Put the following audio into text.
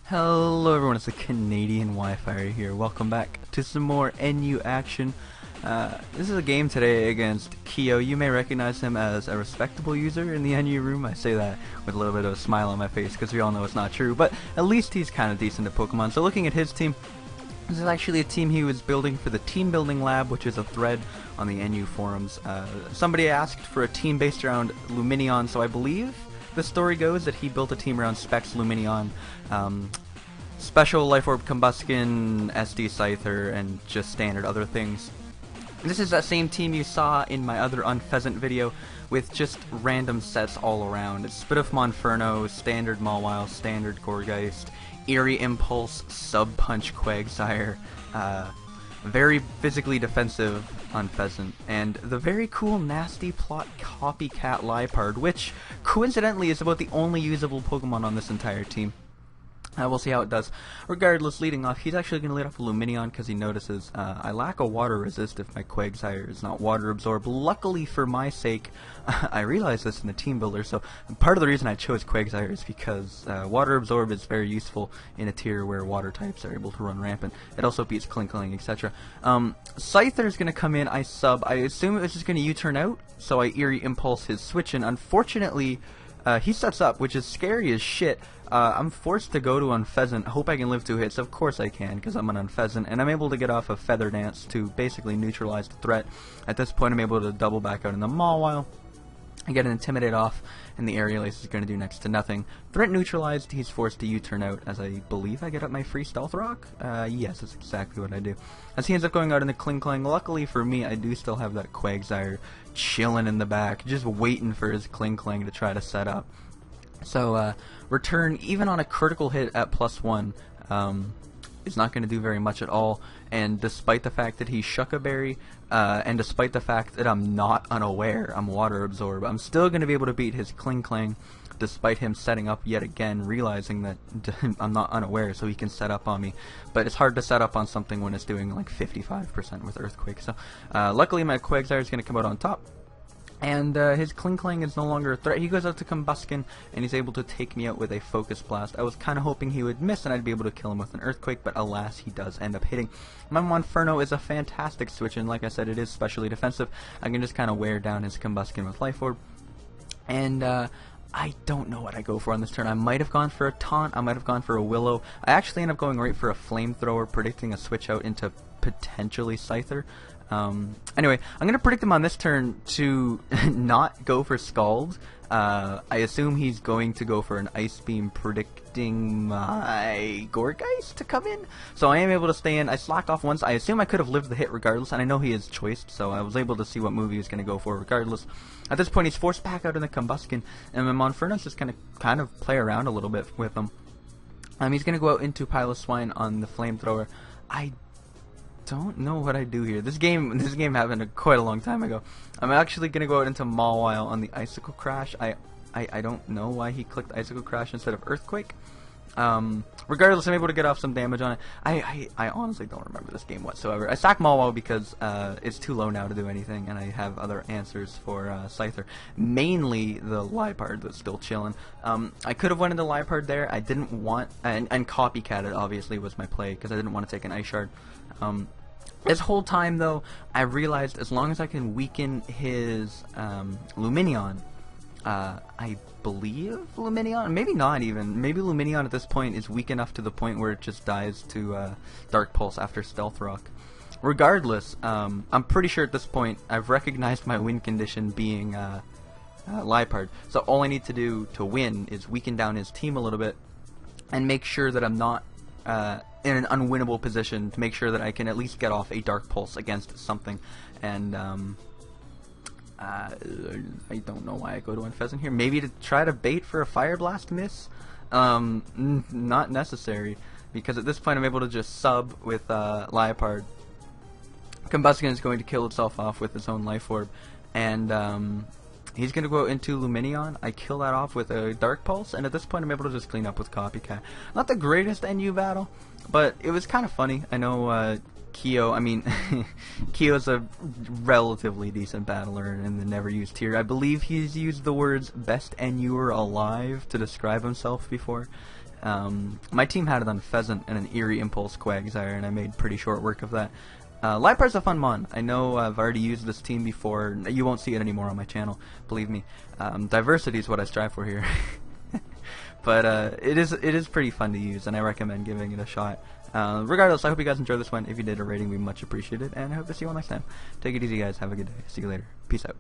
Hello everyone, it's the TheCanadianWifier here. Welcome back to some more NU action. This is a game today against Keo. You may recognize him as a respectable user in the NU room. I say that with a little bit of a smile on my face because we all know it's not true, but at least he's kind of decent at Pokemon. So looking at his team, this is actually a team he was building for the Team Building Lab, which is a thread on the NU forums. Somebody asked for a team based around Lumineon, so I believe the story goes that he built a team around Specs, Lumineon, Special Life Orb Combuskin, SD Scyther, and just standard other things. This is that same team you saw in my other Unpheasant video with just random sets all around. It's Spit of Monferno, Standard Mawile, Standard Gourgeist, Eerie Impulse, Sub Punch Quagsire, very physically defensive Unpheasant, and the very cool nasty plot Copycat Liepard, which coincidentally is about the only usable Pokemon on this entire team. We'll see how it does. Regardless, leading off, he's actually going to lead off with Lumineon because he notices I lack a water resist if my Quagsire is not water absorb. Luckily for my sake, I realized this in the team builder, so part of the reason I chose Quagsire is because water absorb is very useful in a tier where water types are able to run rampant. It also beats Klinkling, etc. Scyther is going to come in, I assume it was just going to U-turn out, so I Eerie Impulse his switch, and unfortunately, he sets up, which is scary as shit. I'm forced to go to Unpheasant. Hope I can live 2 hits. Of course I can, because I'm an Unpheasant, and I'm able to get off a Feather Dance to basically neutralize the threat. At this point, I'm able to double back out in the Mawile. I get an Intimidate off, and the Aerial Ace is going to do next to nothing. Threat neutralized, he's forced to U-turn out, as I believe I get up my free Stealth Rock? Yes, that's exactly what I do. As he ends up going out in the Klinkling, luckily for me, I do still have that Quagsire chilling in the back, just waiting for his Klinkling to try to set up. So, return, even on a critical hit at +1, is not going to do very much at all, and despite the fact that he's Shucka Berry, and despite the fact that I'm not unaware, I'm Water Absorb, I'm still going to be able to beat his Klinkling, despite him setting up yet again, realizing that I'm not unaware, so he can set up on me. But it's hard to set up on something when it's doing like 55% with Earthquake, so luckily my Quagsire is going to come out on top. And his Klinkling is no longer a threat. He goes out to Combuskin, and he's able to take me out with a Focus Blast. I was kind of hoping he would miss, and I'd be able to kill him with an Earthquake, but alas, he does end up hitting. My Monferno is a fantastic switch, and like I said, it is specially defensive. I can just kind of wear down his Combuskin with Life Orb. And I don't know what I go for on this turn. I might have gone for a Taunt, I might have gone for a Willow. I actually end up going right for a Flamethrower, predicting a switch out into potentially Scyther. Anyway, I'm going to predict him on this turn to not go for Scald. I assume he's going to go for an Ice Beam, predicting my Gourgeist to come in. So I am able to stay in. I slacked off once. I assume I could have lived the hit regardless, and I know he is choiced, so I was able to see what move he was going to go for regardless. At this point, he's forced back out in the Combuskin, and my Monferno's just going to kind of play around a little bit with him. He's going to go out into Pile of Swine on the Flamethrower. I don't know what I do here. This game happened quite a long time ago. I'm actually gonna go out into Mawile on the Icicle Crash. I don't know why he clicked Icicle Crash instead of Earthquake. Regardless, I'm able to get off some damage on it. I honestly don't remember this game whatsoever. I sack Mawile because it's too low now to do anything, and I have other answers for Scyther. Mainly the Liepard that's still chilling. I could have went into Liepard there. I didn't want, and Copycat it obviously was my play because I didn't want to take an Ice Shard. This whole time though, I realized as long as I can weaken his Lumineon, I believe Lumineon, maybe not even, maybe Lumineon at this point is weak enough to the point where it just dies to Dark Pulse after Stealth Rock. Regardless, I'm pretty sure at this point I've recognized my win condition being Liepard, so all I need to do to win is weaken down his team a little bit and make sure that I'm not in an unwinnable position, to make sure that I can at least get off a Dark Pulse against something. And I don't know why I go to Unpheasant here. Maybe to try to bait for a Fire Blast miss? Not necessary, because at this point I'm able to just sub with Liepard. Combuskin is going to kill itself off with its own Life Orb, and he's going to go into Lumineon. I kill that off with a Dark Pulse, and at this point I'm able to just clean up with Copycat. Not the greatest NU battle, but it was kind of funny. I know Keo, Keo's a relatively decent battler in the never used tier. I believe he's used the words best NUer alive to describe himself before. My team had it on Pheasant and an Eerie Impulse Quagsire, and I made pretty short work of that. Lipar's a fun mon. I know I've already used this team before. You won't see it anymore on my channel, believe me. Diversity is what I strive for here. But it is pretty fun to use, and I recommend giving it a shot. Regardless, I hope you guys enjoyed this one. If you did, a rating would be much appreciated, and I hope to see you all next time. Take it easy, guys. Have a good day. See you later. Peace out.